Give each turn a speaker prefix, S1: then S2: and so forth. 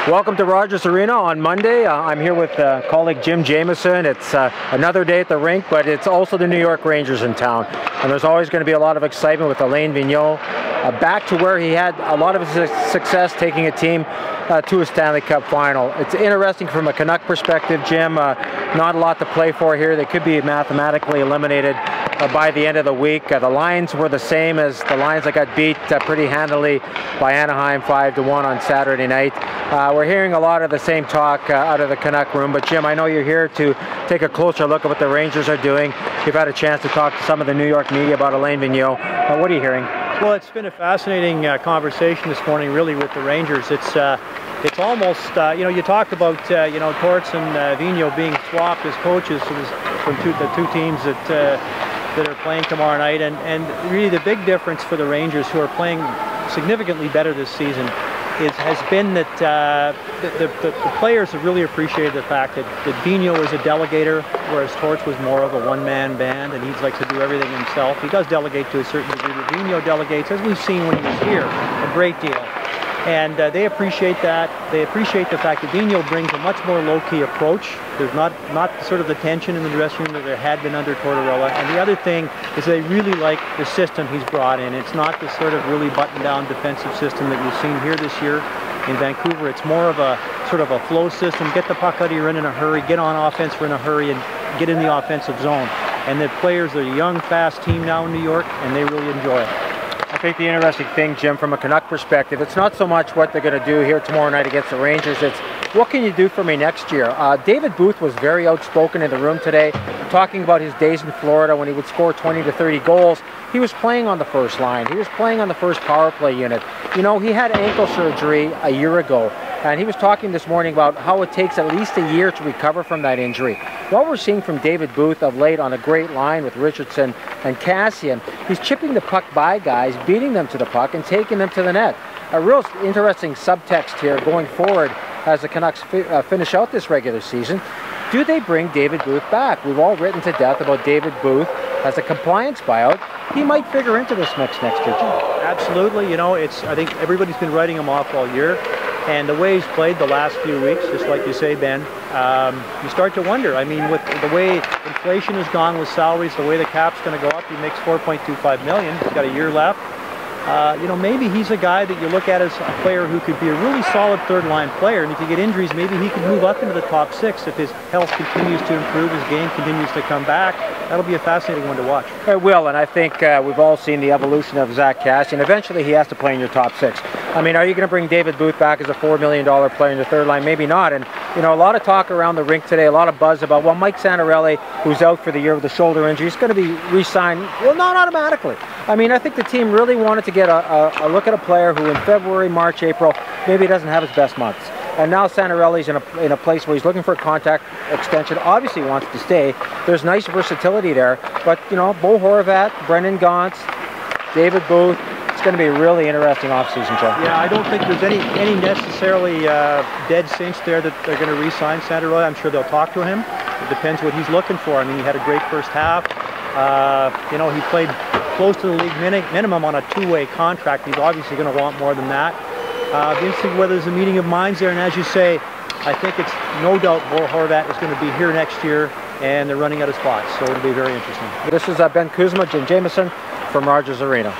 S1: Welcome to Rogers Arena on Monday. I'm here with colleague Jim Jamieson. It's another day at the rink, but it's also the New York Rangers in town. And there's always going to be a lot of excitement with Alain Vigneault back to where he had a lot of his success taking a team to a Stanley Cup final. It's interesting from a Canuck perspective, Jim. Not a lot to play for here. They could be mathematically eliminated by the end of the week. The lines were the same as the lines that got beat pretty handily by Anaheim 5-1 on Saturday night. We're hearing a lot of the same talk out of the Canuck room, but Jim, I know you're here to take a closer look at what the Rangers are doing. You've had a chance to talk to some of the New York media about Alain Vigneault. What are you hearing?
S2: Well, it's been a fascinating conversation this morning, really, with the Rangers. It's almost, you talked about, Torts and Vigneault being swapped as coaches from the two teams that are playing tomorrow night, and really the big difference for the Rangers, who are playing significantly better this season, has been that the players have really appreciated the fact that Vigneault is a delegator, whereas Torts was more of a one-man band, and he likes to do everything himself. He does delegate to a certain degree, but Vigneault delegates, as we've seen when he was here, a great deal. And they appreciate that. They appreciate the fact that Vigneault brings a much more low-key approach. There's not sort of the tension in the dressing room that there had been under Tortorella. And the other thing is they really like the system he's brought in. It's not the sort of really buttoned-down defensive system that we've seen here this year in Vancouver. It's more of a sort of a flow system. Get the puck out of your end in a hurry, get on offense in a hurry, and get in the offensive zone. And the players are a young, fast team now in New York, and they really enjoy it.
S1: I think the interesting thing, Jim, from a Canuck perspective, it's not so much what they're going to do here tomorrow night against the Rangers, it's what can you do for me next year? David Booth was very outspoken in the room today, talking about his days in Florida when he would score 20 to 30 goals. He was playing on the first line. He was playing on the first power play unit. You know, he had ankle surgery a year ago, and he was talking this morning about how it takes at least a year to recover from that injury. What we're seeing from David Booth of late on a great line with Richardson and Cassian, he's chipping the puck by guys, beating them to the puck, and taking them to the net. A real interesting subtext here going forward as the Canucks finish out this regular season. Do they bring David Booth back? We've all written to death about David Booth as a compliance buyout. He might figure into this mix next year, Jim.
S2: Absolutely. You know, I think everybody's been writing him off all year. And the way he's played the last few weeks, just like you say, Ben, you start to wonder. I mean, with the way inflation has gone with salaries, the way the cap's going to go up, he makes $4.25 million. He's got a year left. Maybe he's a guy that you look at as a player who could be a really solid third-line player, and if you get injuries, maybe he could move up into the top six if his health continues to improve, his game continues to come back. That'll be a fascinating one to watch.
S1: It will, and I think we've all seen the evolution of Zach Cassian. Eventually, he has to play in your top six. I mean, are you going to bring David Booth back as a $4 million player in the third line? Maybe not. And, a lot of talk around the rink today, a lot of buzz about, well, Mike Santorelli, who's out for the year with a shoulder injury, is going to be re-signed. Well, not automatically. I mean, I think the team really wanted to get a look at a player who in February, March, April, maybe doesn't have his best months. And now Santorelli's in a place where he's looking for a contract extension. Obviously wants to stay. There's nice versatility there. But, Bo Horvat, Brendan Gaunce, David Booth, it's going to be a really interesting offseason, Joe.
S2: Yeah, I don't think there's any necessarily dead cinch there that they're going to re-sign Santorelli. I'm sure they'll talk to him. It depends what he's looking for. I mean, he had a great first half. He played close to the league minimum on a two-way contract. He's obviously going to want more than that. Be interesting whether there's a meeting of minds there. And as you say, I think it's no doubt Bo Horvat is going to be here next year, and they're running out of spots. So it'll be very interesting.
S1: This is Ben Kuzma, Jim Jamieson from Rogers Arena.